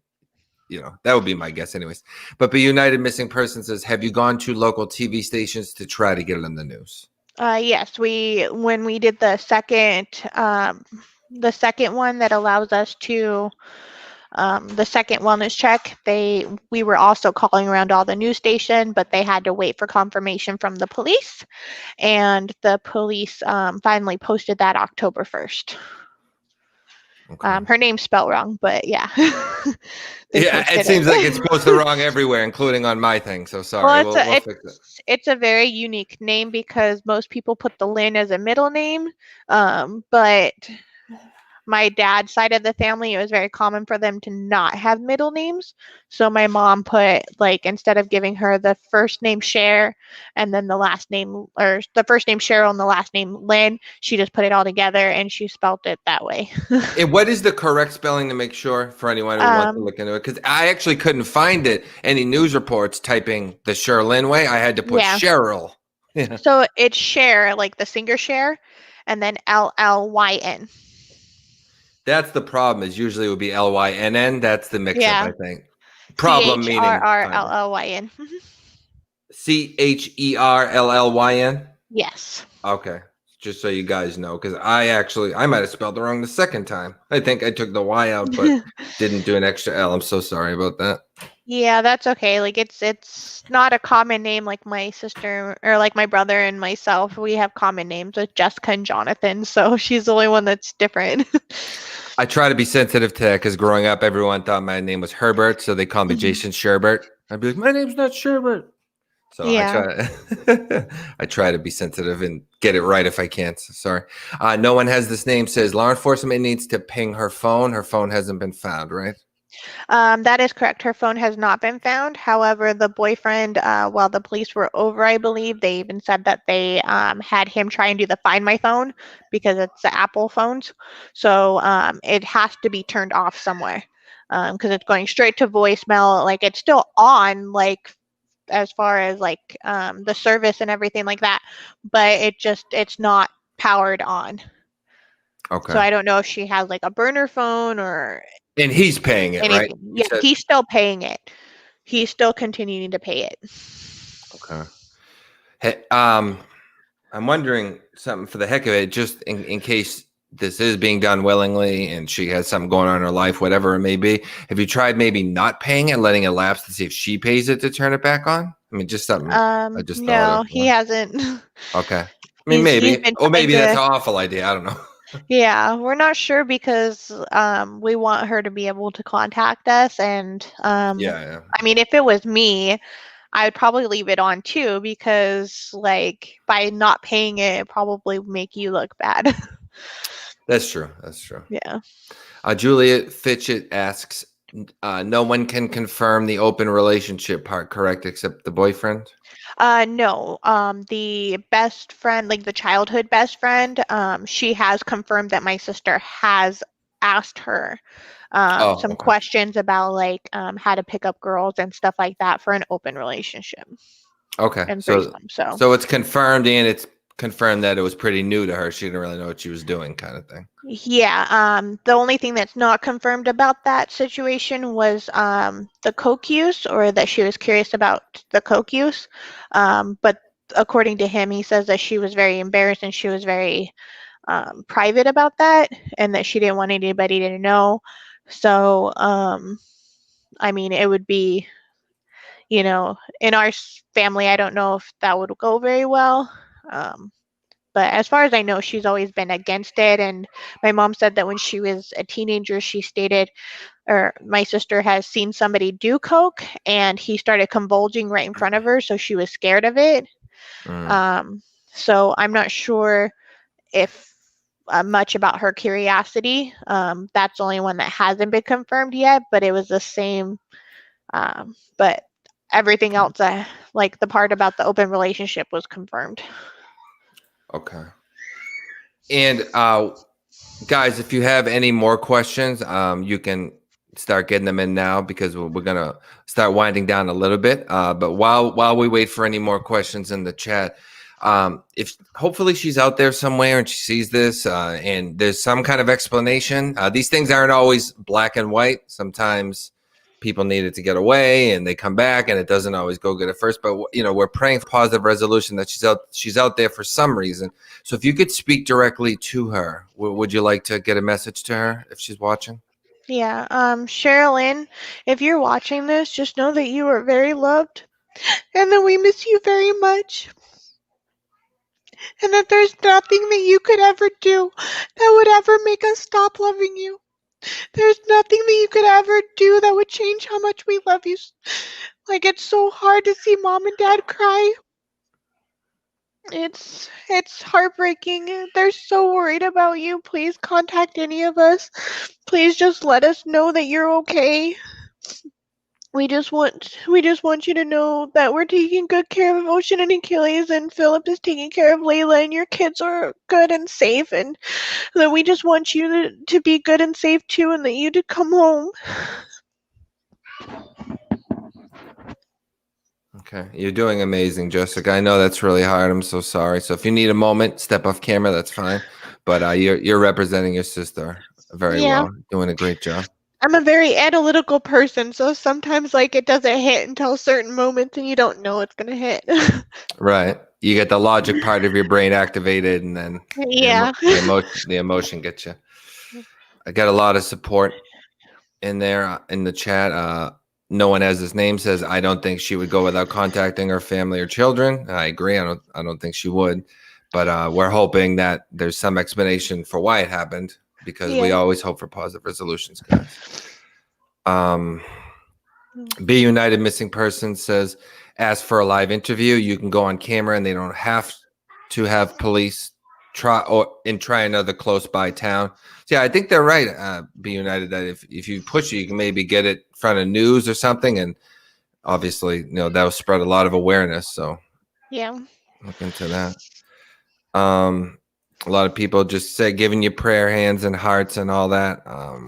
that would be my guess, anyways. But United Missing Persons says, have you gone to local TV stations to try to get it in the news? Yes, when we did the second one that allows us to the second wellness check, we were also calling around all the news station, but they had to wait for confirmation from the police, and the police finally posted that October 1st. Okay. Her name's spelled wrong, but yeah. Yeah, it seems like it's posted wrong everywhere, including on my thing. So sorry, Well, we'll fix it. it's a very unique name because most people put the Lynn as a middle name, but my dad's side of the family, it was very common for them to not have middle names. So my mom put, like, instead of giving her the first name Cher and then the last name, or the first name Cheryl and the last name Lynn, she just put it all together and she spelled it that way. And what is the correct spelling to make sure for anyone who wants to look into it? Because I actually couldn't find it. Any news reports typing the CherylLynn way, I had to put Cheryl. Yeah. So it's Cher, like the singer Cher, and then LLYN. That's the problem. Is usually it would be LYNN. That's the mix-up, I think. Problem meaning CHRRLLYN. CHERLLYN. Yes. Okay, just so you guys know, because I might have spelled it wrong the second time. I think I took the Y out, but didn't do an extra L. I'm so sorry about that. Yeah, that's okay. Like it's not a common name like my sister or like my brother and myself. We have common names with Jessica and Jonathan, so she's the only one that's different. I try to be sensitive to that because growing up, everyone thought my name was Hebert, so they call me Jason Sherbert. I'd be like, my name's not Sherbert. So yeah. I try to be sensitive and get it right if I can. So sorry. No one has this name. Says law enforcement needs to ping her phone. Her phone hasn't been found, right? That is correct. Her phone has not been found. However, the boyfriend, while the police were over, I believe, they even said that they had him try and do the Find My Phone because it's the Apple phones. So it has to be turned off somewhere because it's going straight to voicemail. Like it's still on, like as far as like the service and everything like that, but it's not powered on. Okay. So I don't know if she has like a burner phone or And he's paying it, right? Yeah, he's still paying it. He's still continuing to pay it. Okay. Hey, I'm wondering something for the heck of it, just in case this is being done willingly and she has something going on in her life, whatever it may be. Have you tried maybe not paying it, letting it lapse to see if she pays it to turn it back on? I mean, just something I just thought of. He hasn't. Okay. I mean, maybe. Or maybe that's an awful idea. I don't know. Yeah, we're not sure because we want her to be able to contact us. And yeah. I mean, if it was me, I would probably leave it on too because, like, by not paying it, it probably would make you look bad. That's true. That's true. Yeah. Juliet Fitchett asks, no one can confirm the open relationship part, correct, except the boyfriend? No. The best friend, like the childhood best friend, she has confirmed that my sister has asked her some questions about like how to pick up girls and stuff like that for an open relationship. Okay. So it's confirmed, and it's confirmed that it was pretty new to her. She didn't really know what she was doing, kind of thing. Yeah. The only thing that's not confirmed about that situation was the coke use, or that she was curious about the coke use. But according to him, he says that she was very embarrassed and she was very private about that, and that she didn't want anybody to know. So, I mean, it would be, in our family, I don't know if that would go very well. But as far as I know, she's always been against it. And my mom said that when she was a teenager, she stated, or my sister has seen somebody do coke and he started convulsing right in front of her. So she was scared of it. So I'm not sure if much about her curiosity. That's the only one that hasn't been confirmed yet, but it was the same. But everything else, like the part about the open relationship, was confirmed. Okay. And guys, if you have any more questions, you can start getting them in now, because we're gonna start winding down a little bit. But while we wait for any more questions in the chat, if hopefully she's out there somewhere and she sees this, and there's some kind of explanation. These things aren't always black and white. Sometimes people needed to get away and they come back, and it doesn't always go good at first. But we're praying for positive resolution, that she's out there for some reason. So if you could speak directly to her, would you like to get a message to her if she's watching? Yeah, CherylLynn, if you're watching this, just know that you are very loved and that we miss you very much. And that there's nothing that you could ever do that would ever make us stop loving you. There's nothing that you could ever do that would change how much we love you. Like, it's so hard to see mom and dad cry. It's heartbreaking. They're so worried about you. Please contact any of us. Please just let us know that you're okay. We just want you to know that we're taking good care of Ocean and Achilles, and Philip is taking care of Layla, and your kids are good and safe, and that we just want you to be good and safe too, and that you to come home. Okay, you're doing amazing, Jessica. I know that's really hard. I'm so sorry. So if you need a moment, step off camera. That's fine. But you're representing your sister very well. Doing a great job. I'm a very analytical person, so sometimes like it doesn't hit until certain moments, and you don't know it's gonna hit. Right. You get the logic part of your brain activated, and then the emotion gets you. I got a lot of support in there in the chat. No one has his name, says, I don't think she would go without contacting her family or children. I agree. I don't think she would. But we're hoping that there's some explanation for why it happened, because we always hope for positive resolutions, guys. Be United Missing Person says, ask for a live interview. You can go on camera, and they don't have to have police try another close by town. So yeah, I think they're right. Be United, that if you push it, you can maybe get it in front of news or something, and obviously that'll spread a lot of awareness. So look into that. A lot of people just say giving you prayer hands and hearts and all that.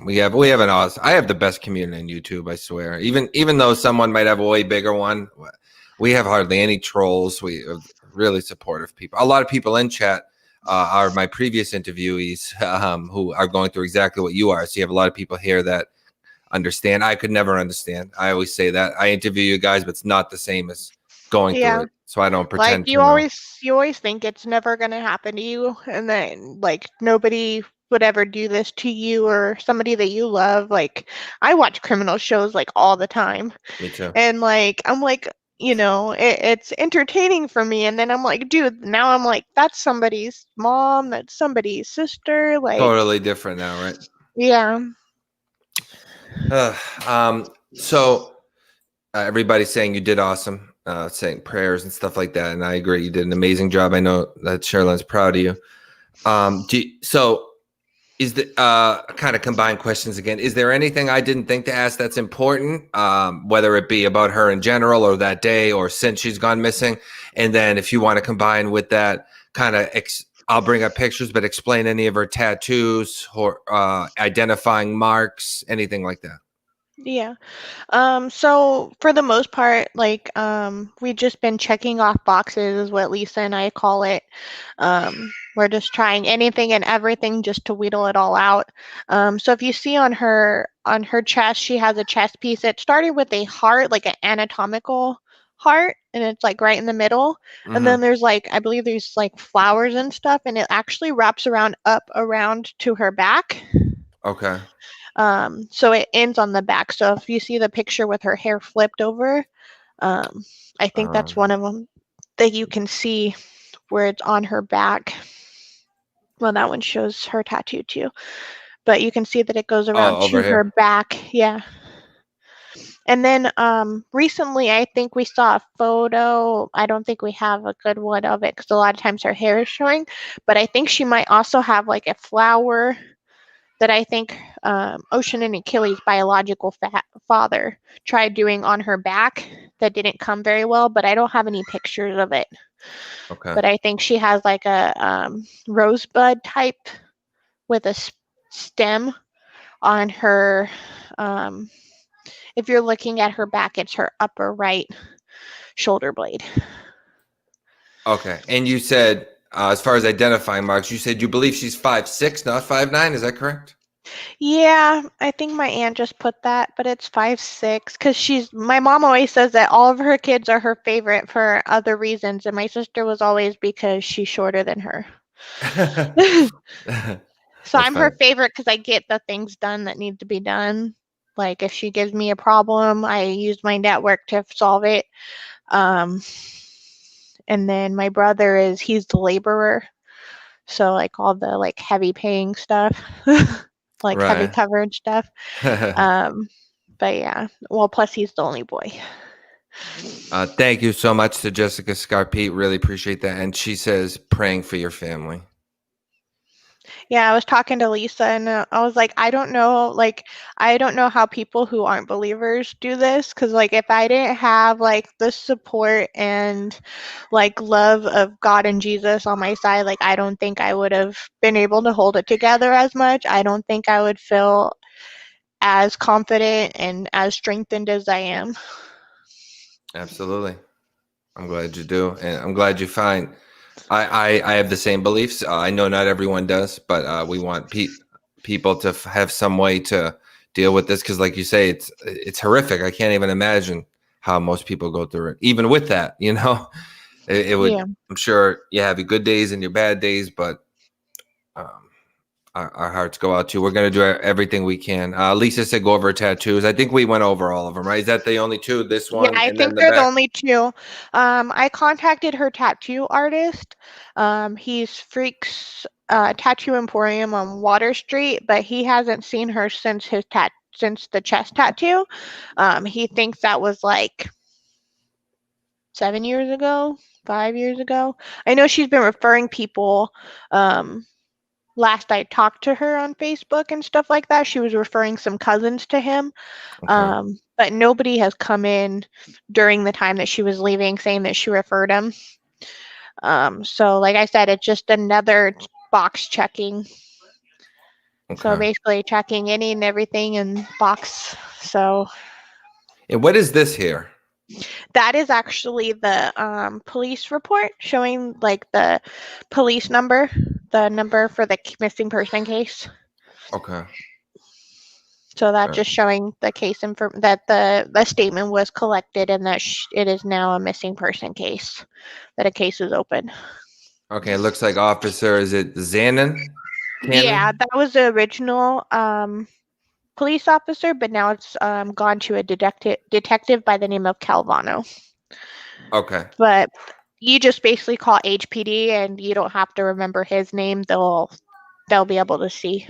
We have an awesome. I have the best community on YouTube, I swear. Even though someone might have a way bigger one, we have hardly any trolls. We have really supportive people. A lot of people in chat are my previous interviewees, who are going through exactly what you are. So you have a lot of people here that understand. I could never understand. I always say that I interview you guys, but it's not the same as going through it. So I don't pretend. Like you always think it's never gonna happen to you, and then like nobody would ever do this to you or somebody that you love. Like I watch criminal shows like all the time. Me too. And like I'm like, it's entertaining for me, and then I'm like, dude, now I'm like, that's somebody's mom, that's somebody's sister, like totally different now, right? Yeah. So everybody's saying you did awesome, saying prayers and stuff like that, and I agree, you did an amazing job. I know that CherylLynn's proud of you. So is the kind of combined questions again, is there anything I didn't think to ask that's important, whether it be about her in general or that day or since she's gone missing? And then if you want to combine with that kind of I'll bring up pictures, but explain any of her tattoos or identifying marks, anything like that. Yeah. So for the most part, like, we've just been checking off boxes is what Lisa and I call it. We're just trying anything and everything just to wheedle it all out. So if you see on her chest, she has a chest piece. It started with a heart, like an anatomical heart, and it's like right in the middle. And then there's like, I believe there's like flowers and stuff, and it actually wraps around to her back. Okay. So it ends on the back. So if you see the picture with her hair flipped over, I think that's one of them that you can see where it's on her back. Well, that one shows her tattoo too, but you can see that it goes around over to her here. back. Yeah. And then recently, I think we saw a photo. I don't think we have a good one of it because a lot of times her hair is showing, but I think she might also have like a flower that I think Ocean and Achilles' biological father tried doing on her back that didn't come very well, but I don't have any pictures of it. Okay. But I think she has like a rosebud type with a stem on her. If you're looking at her back, it's her upper right shoulder blade. Okay. And you said, as far as identifying marks, you said you believe she's 5'6", not 5'9". Is that correct? Yeah, I think my aunt just put that, but it's 5'6", because my mom always says that all of her kids are her favorite for other reasons, and my sister was always because she's shorter than her. So That's I'm her funny. favorite because I get the things done that need to be done. Like if she gives me a problem, I use my network to solve it. And then my brother he's the laborer. So like all the like heavy paying stuff, like heavy Right. coverage stuff. But yeah, well, plus he's the only boy. Thank you so much to Jessica Scarpete. Really appreciate that. And she says, praying for your family. Yeah, I was talking to Lisa and I was like, I don't know how people who aren't believers do this, because like if I didn't have like the support and like love of God and Jesus on my side, like I don't think I would have been able to hold it together as much. I don't think I would feel as confident and as strengthened as I am. Absolutely. I'm glad you do. And I'm glad you find I have the same beliefs. I know not everyone does, but we want people to have some way to deal with this, because like you say, it's horrific. I can't even imagine how most people go through it. Even with that, it would, Yeah. I'm sure you have your good days and your bad days, but um, our hearts go out to you. We're going to do everything we can. Lisa said go over her tattoos. I think we went over all of them, right? Is that the only two? This Yeah, one I and then think the they're the back? only two. I contacted her tattoo artist. He's Freak's Tattoo Emporium on Water Street, but he hasn't seen her since since the chest tattoo. He thinks that was like 7 years ago, 5 years ago. I know she's been referring people. Last I talked to her on Facebook and stuff like that, she was referring some cousins to him. Okay. But nobody has come in during the time that she was leaving saying that she referred him. So like I said, it's just another box checking. So Okay. basically checking any and everything in box. So And what is this here? that is actually the police report showing like the police number, the number for the missing person case. Okay. So that's just showing the case that the statement was collected and that it is now a missing person case, that a case is open. Okay, it looks like officer, is it Cannon? Yeah, that was the original police officer, but now it's gone to a detective by the name of Calvano. Okay. But you just basically call HPD and you don't have to remember his name. They'll be able to see.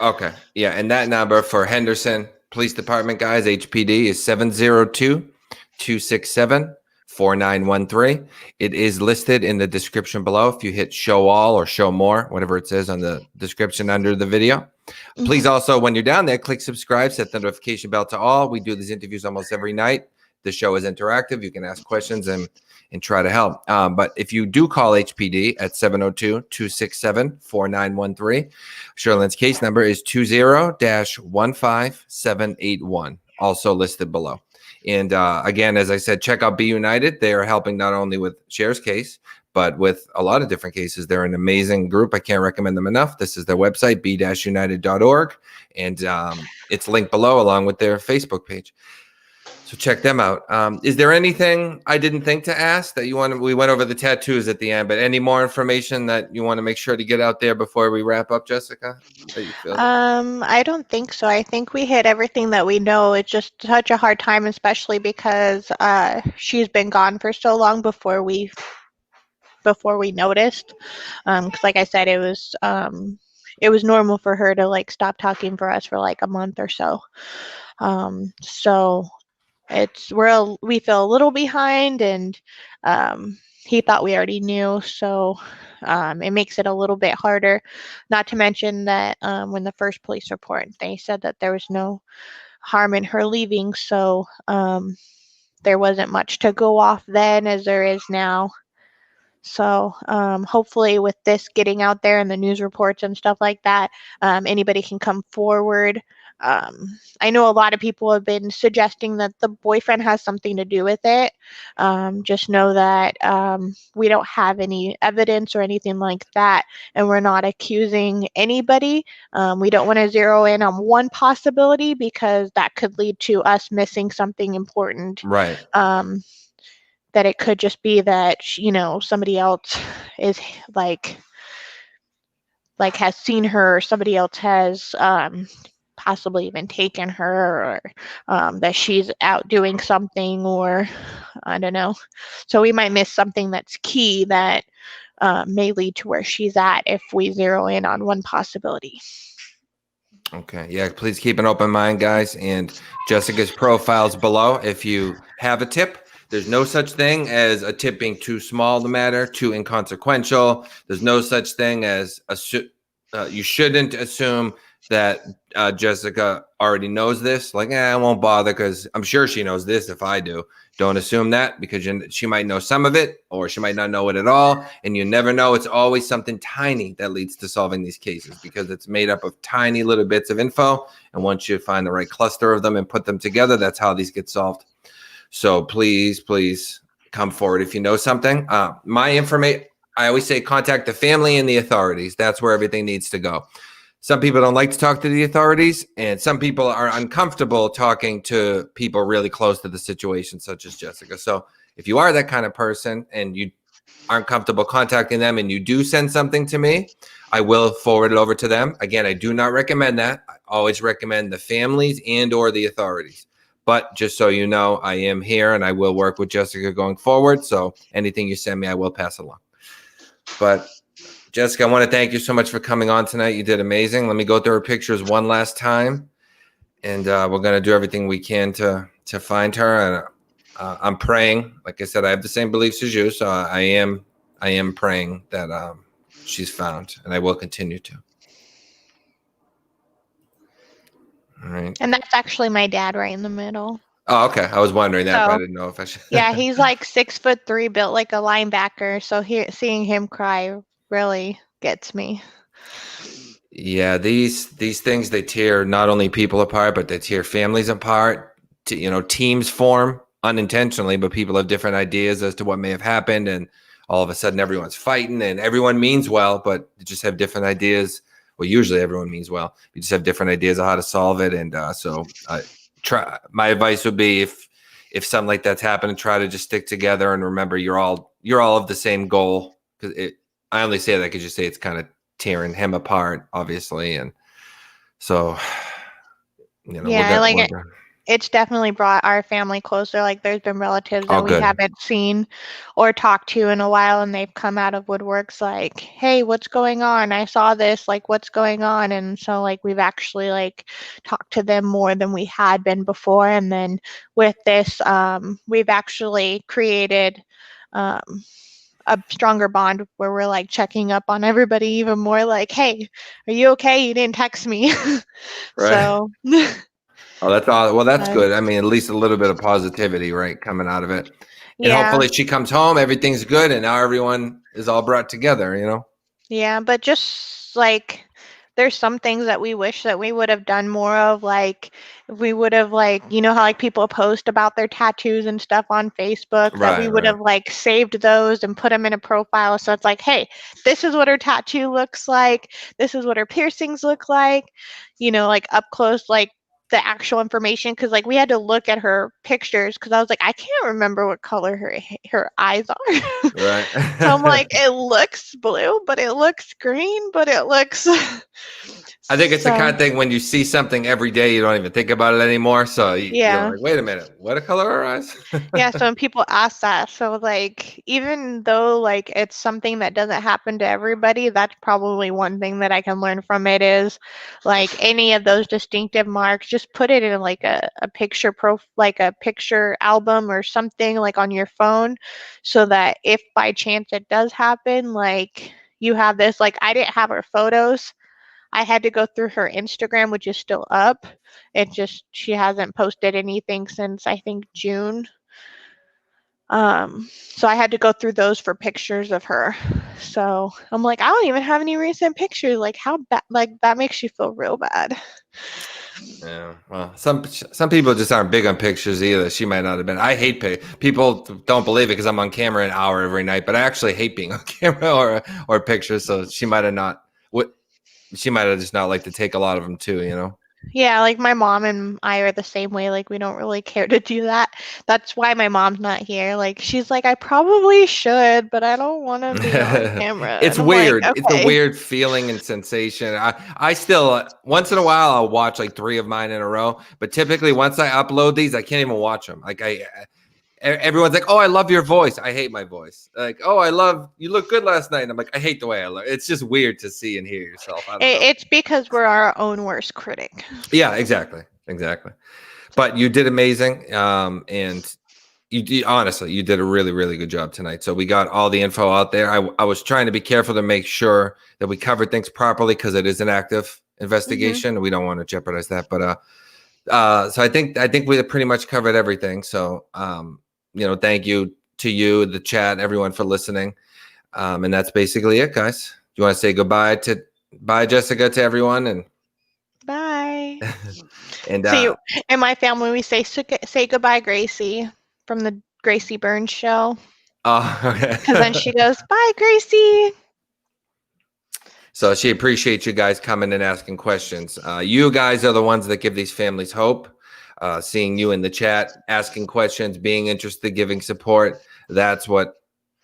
Okay. Yeah, and that number for Henderson Police Department, guys, HPD, is 702-267-4913. It is listed in the description below. If you hit show all or show more, whatever it says on the description under the video. Please also, when you're down there, click subscribe, set the notification bell to all. We do these interviews almost every night. The show is interactive. You can ask questions and try to help. But if you do call HPD at 702-267-4913, CherylLynn's case number is 20-15781, also listed below. And again, as I said, check out Be United. They are helping not only with Cher's case, but with a lot of different cases. They're an amazing group. I can't recommend them enough. This is their website, be-united.org, and it's linked below along with their Facebook page. So check them out. Is there anything I didn't think to ask that you want? We went over the tattoos at the end, but any more information that you want to make sure to get out there before we wrap up, Jessica? That you feel? I don't think so. I think we hit everything that we know. It's just such a hard time, especially because she's been gone for so long before we noticed. Because like I said, it was normal for her to like stop talking for us for like a month or so. So we feel a little behind, and he thought we already knew, so it makes it a little bit harder. Not to mention that when the first police report, they said that there was no harm in her leaving, so there wasn't much to go off then as there is now. So hopefully with this getting out there and the news reports and stuff like that, anybody can come forward. I know a lot of people have been suggesting that the boyfriend has something to do with it. Just know that we don't have any evidence or anything like that, and we're not accusing anybody. We don't want to zero in on one possibility because that could lead to us missing something important. Right. That it could just be that, somebody else is like has seen her, or somebody else has possibly even taken her, or that she's out doing something, or I don't know. So we might miss something that's key that may lead to where she's at if we zero in on one possibility. Okay. Yeah. Please keep an open mind, guys. And Jessica's profile's below. If you have a tip, there's no such thing as a tip being too small to matter, too inconsequential. There's no such thing as you shouldn't assume that Jessica already knows this. Like, I won't bother because I'm sure she knows this if I do. Don't assume that, because she might know some of it, or she might not know it at all. And you never know. It's always something tiny that leads to solving these cases, because it's made up of tiny little bits of info. And once you find the right cluster of them and put them together, that's how these get solved. So please come forward if you know something. My information, I always say, contact the family and the authorities. That's where everything needs to go. Some people don't like to talk to the authorities, and some people are uncomfortable talking to people really close to the situation, such as Jessica. So if you are that kind of person and you aren't comfortable contacting them and you do send something to me, I will forward it over to them. Again, I do not recommend that. I always recommend the families and or the authorities. But just so you know, I am here and I will work with Jessica going forward. So anything you send me, I will pass along. But Jessica, I want to thank you so much for coming on tonight. You did amazing. Let me go through her pictures one last time, and we're going to do everything we can to find her. And I'm praying. Like I said, I have the same beliefs as you, so I am praying that she's found, and I will continue to. All right. And that's actually my dad right in the middle. Oh, okay. I was wondering that, but I didn't know if I should. Yeah, he's like 6'3", built like a linebacker. So seeing him cry really gets me. Yeah, these things, they tear not only people apart, but they tear families apart. Teams form unintentionally, but people have different ideas as to what may have happened, and all of a sudden everyone's fighting, and everyone means well, but they just have different ideas. Well, usually everyone means well. You just have different ideas of how to solve it, and my advice would be, if something like that's happening, try to just stick together and remember you're all of the same goal. Because I only say that because you say it's kind of tearing him apart, obviously, and so it's definitely brought our family closer. Like, there's been relatives that we haven't seen or talked to in a while, and they've come out of woodworks like, hey, what's going on? I saw this, like, what's going on? And so, like, we've actually, like, talked to them more than we had been before. And then with this, we've actually created a stronger bond where we're, like, checking up on everybody even more, like, hey, are you okay? You didn't text me. Right. So... Oh, that's all. Well, that's good. I mean, at least a little bit of positivity, right, coming out of it. And hopefully she comes home, everything's good, and now everyone is all brought together, Yeah, but just like, there's some things that we wish that we would have done more of. Like, if we would have, like, how like people post about their tattoos and stuff on Facebook, that we would have like saved those and put them in a profile. So it's like, hey, this is what her tattoo looks like. This is what her piercings look like. Like up close, like the actual information, because like we had to look at her pictures, because I was like, I can't remember what color her eyes are. Right. So I'm like, it looks blue, but it looks green, but it looks. I think it's the kind So of thing when you see something every day, you don't even think about it anymore. So you're yeah. like, wait a minute, what a color are eyes? Yeah, so when people ask that, so like even though like it's something that doesn't happen to everybody, that's probably one thing that I can learn from it is like any of those distinctive marks, just put it in like a picture like a picture album or something like on your phone, so that if by chance it does happen, like you have this. Like I didn't have her photos. I had to go through her Instagram, which is still up. It just she hasn't posted anything since I think June. So I had to go through those for pictures of her. So I'm like, I don't even have any recent pictures. Like how bad? Like that makes you feel real bad. Yeah, well, some people just aren't big on pictures either. She might not have been. I hate people don't believe it because I'm on camera an hour every night, but I actually hate being on camera or pictures. So she might have not. What she might have just not liked to take a lot of them too. You know. Yeah, like my mom and I are the same way. Like we don't really care to do that. That's why my mom's not here. Like she's like, I probably should, but I don't want to be on camera. It's And I'm like, weird. It's a okay. weird feeling and sensation. I still once in a while I'll watch like 3 of mine in a row, but typically once I upload these, I can't even watch them. Like everyone's like, "Oh, I love your voice." I hate my voice. Like, "Oh, you look good last night." And I'm like, I hate the way I look. It's just weird to see and hear yourself. I don't know. It's because we're our own worst critic. Yeah, exactly. But you did amazing. And honestly, you did a really, really good job tonight. So we got all the info out there. I was trying to be careful to make sure that we covered things properly because it is an active investigation. We don't want to jeopardize that. But so I think we pretty much covered everything. So thank you to you, the chat, everyone for listening. And that's basically it, guys. You want to say bye, Jessica, to everyone, and Bye. and So in my family, we say goodbye, Gracie, from the Gracie Burns show. oh, okay. Because then she goes, bye, Gracie. So she appreciates you guys coming and asking questions. You guys are the ones that give these families hope. Seeing you in the chat, asking questions, being interested, giving support. That's what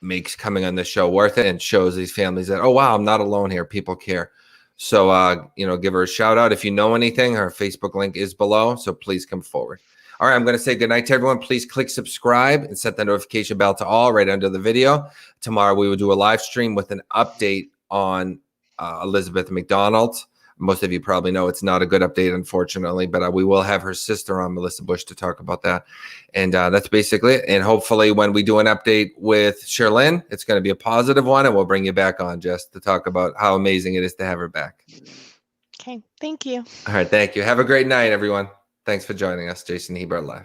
makes coming on this show worth it and shows these families that, oh, wow, I'm not alone here. People care. So, give her a shout out. If you know anything, her Facebook link is below. So please come forward. All right, I'm going to say goodnight to everyone. Please click subscribe and set the notification bell to all right under the video. Tomorrow we will do a live stream with an update on Elizabeth McDonald. Most of you probably know it's not a good update, unfortunately, but we will have her sister on, Melissa Bush, to talk about that. And that's basically it. And hopefully when we do an update with CherylLynn, it's going to be a positive one, and we'll bring you back on, Jess, to talk about how amazing it is to have her back. Okay, thank you. All right, thank you. Have a great night, everyone. Thanks for joining us, Jason Hebert Live.